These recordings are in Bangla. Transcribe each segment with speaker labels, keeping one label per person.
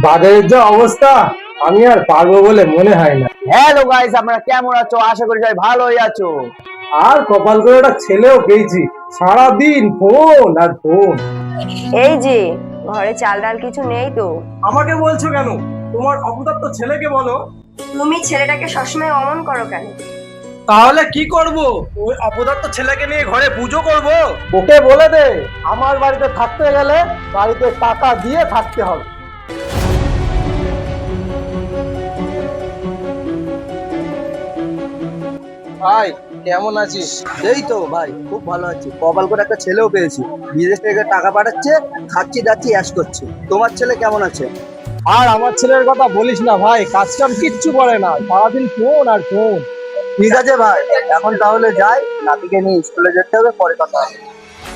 Speaker 1: বাজারের যা অবস্থা আমি আর পারবো বলে মনে হয় না।
Speaker 2: হ্যালো গাইস, আপনারা কেমন আছো? আশা করি সবাই ভালোই আছো।
Speaker 1: আর কপাল করে একটা ছেলেও পেয়েছি, সারাদিন ফোন আর ফোন।
Speaker 3: এই যে ঘরে চাল ডাল কিছু নেই তো।
Speaker 1: আমাকে বলছো কেন? তোমার অপদার্থ ছেলেকে বলো।
Speaker 3: তুমি ছেলেটাকে সবসময় অমন করো কেন?
Speaker 1: তাহলে কি করব? ওই অপদার্থ ছেলেকে নিয়ে ঘরে পুজো করব? ওকে বলে দে আমার বাড়িতে থাকতে গেলে বাড়িতে টাকা দিয়ে থাকতে হবে।
Speaker 2: ভাই কেমন আছিস? এই তো ভাই খুব ভালো আছি। কপাল করে একটা ছেলেও পেয়েছি, বিদেশ থেকে টাকা পাঠাচ্ছে, খাচ্ছি যাচ্ছি অ্যাশ করছে। তোমার ছেলে কেমন আছে?
Speaker 1: আর আমার ছেলের কথা বলিস না ভাই, কাজ কাম কিচ্ছু করে না, সারাদিন ফোন আর ফোন।
Speaker 2: ঠিক আছে ভাই, এখন তাহলে যাই, নাতিকে নিয়ে স্কুলে যেতে হবে, পরে কথা হবে।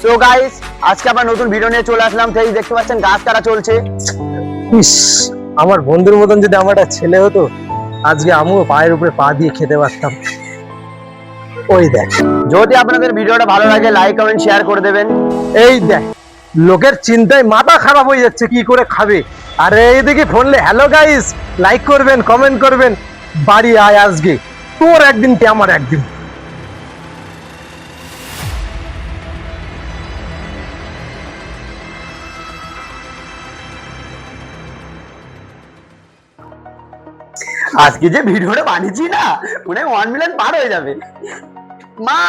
Speaker 2: সো গাইস, আজকে আবার নতুন ভিডিও নিয়ে চলে আসলাম। সেই দেখতে পাচ্ছেন গাছ কাটা চলছে।
Speaker 1: ইস, আমার বন্ধুর মতন যদি আমার একটা ছেলে হতো, আজকে আমিও পায়ের উপরে পা দিয়ে খেতে পারতাম। ওই দেখ,
Speaker 2: যদি আপনাদের ভিডিওটা ভালো লাগে লাইক কমেন্ট শেয়ার করে দেবেন।
Speaker 1: এই দেখ, লোকের চিন্তায় মাথা খারাপ হয়ে যাচ্ছে কি করে খাবে। আরে এইদিকে ফোনলে হ্যালো গাইস, লাইক করবেন কমেন্ট করবেন, বাড়ি আয় আজকে, তোর একদিন কে আমার একদিন।
Speaker 2: আজকে যে ভিডিওটা বানিয়েছি না, মনে হয় 1 মিলিয়ন পার হয়ে যাবে। মা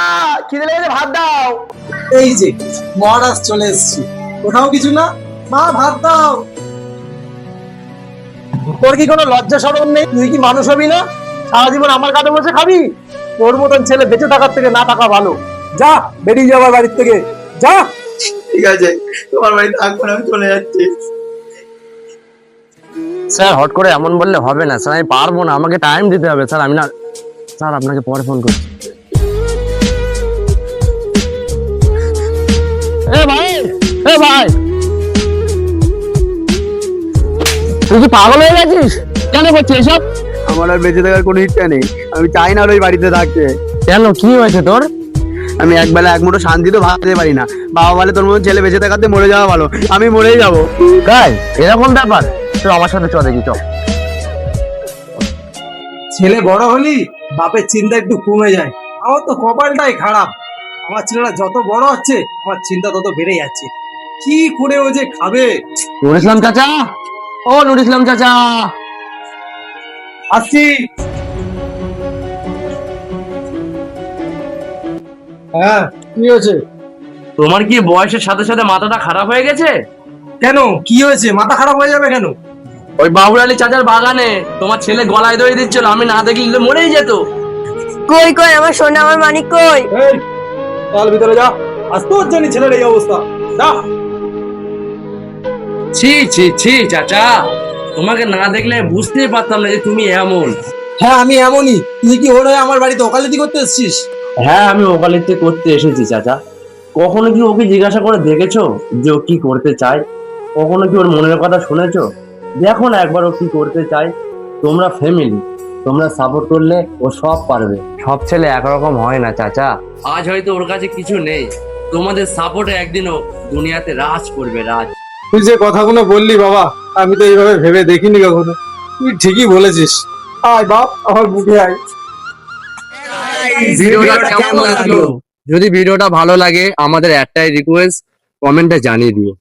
Speaker 2: খিদে লেগেছে, ভাত দাও।
Speaker 1: এই যে মহারাজ চলে এসেছি, কোথাও কিছু না, মা ভাত দাও। তোর কি কোনো লজ্জা শরম নেই? তুই কি মানুষ হবি না? সারা জীবন আমার কাছে বসে খাবি? তোর মতন ছেলে বেঁচে থাকার থেকে না থাকা ভালো। যা, বেরিয়ে যাবার বাড়ির থেকে যা।
Speaker 2: ঠিক আছে, তোমার বাড়ি থাকবো না, আমি চলে যাচ্ছি।
Speaker 4: স্যার হট করে এমন বললে হবে না স্যার, আমি পারবো না, আমাকে টাইম দিতে হবে স্যার। আমি না স্যার, আপনাকে পরে ফোন করছি। এ ভাই, এ ভাই, তুই কি পাগল হয়ে গেছিস? কেন করছিস এসব?
Speaker 2: আমার আর বেঁচে থাকার কোনো ইচ্ছা নেই, আমি চাই না আর ওই বাড়িতে থাকতে।
Speaker 4: কেন, কি হয়েছে তোর?
Speaker 2: আমি একবেলা এক মুঠো শান্তি তো ভাবতে পারি না। বাবা বলে তোর মতো ছেলে বেঁচে থাকাতে মরে যাওয়া ভালো, আমি মরেই যাবো।
Speaker 4: তাই এরকম ব্যাপার? তো আমার সাথে চলে দেখি, চল।
Speaker 1: ছেলে বড় হলি বাপের চিন্তা একটু কমে যায়। আমার তো কপালটাই খারাপ, আমার ছেলেরা যত বড় হচ্ছে আমার চিন্তা তত বেড়ে যাচ্ছে। কি করে ও যে খাবে।
Speaker 4: নুর ইসলাম চাচা, ও নুর ইসলাম চাচা।
Speaker 1: আসছি। হ্যাঁ, কি হয়েছে?
Speaker 4: তোমার কি বয়সের সাথে সাথে মাথাটা খারাপ হয়ে গেছে?
Speaker 1: কেন, কি হয়েছে? মাথা খারাপ হয়ে যাবে কেন?
Speaker 4: ওই বাবুর আলী চাচার বাগানে তোমার ছেলে গলায় দড়ি দিচ্ছিল, আমি না দেখলে মরেই যেত।
Speaker 3: কই কই আমার সোনা, আমার মানিক কই?
Speaker 1: এই, চল ভিতরে যা, আজ তোর জন্য ছেলের এই অবস্থা। যা।
Speaker 4: ছি ছি ছি চাচা, তোমাকে না দেখলে বুঝতেই পারতাম না যে তুমি এমন।
Speaker 1: হ্যাঁ, আমি এমনই। তুই কি ওর হয়ে আমার বাড়িতে ওকালতি করতে এসেছিস?
Speaker 4: হ্যাঁ, আমি ওকালতি করতে এসেছি চাচা। কখনো কি ওকে জিজ্ঞাসা করে দেখেছো যে ও কি করতে চায়? কখনো কি ওর মনের কথা শুনেছো? দেখো না একবার ও কি করতে চায়। তোমরা ফ্যামিলি, তোমরা সাপোর্ট করলে ও সব পারবে। সব ছেলে একরকম হয় না চাচা। আজ হয়তো ওর কাছে কিছু নেই, তোমাদের সাপোর্টে একদিনও দুনিয়াতে রাজ করবে, রাজ।
Speaker 1: তুই যে কথাগুলো বললি বাবা, আমি তো এইভাবে ভেবে দেখিনি কখনো। তুই ঠিকই বলেছিস। আয় বাপ, আমার বুকে আয়।
Speaker 4: ভিডিওটা কেমন লাগলো? যদি ভিডিওটা ভালো লাগে আমাদের একটাই রিকোয়েস্ট, কমেন্টে জানিয়ে দিও।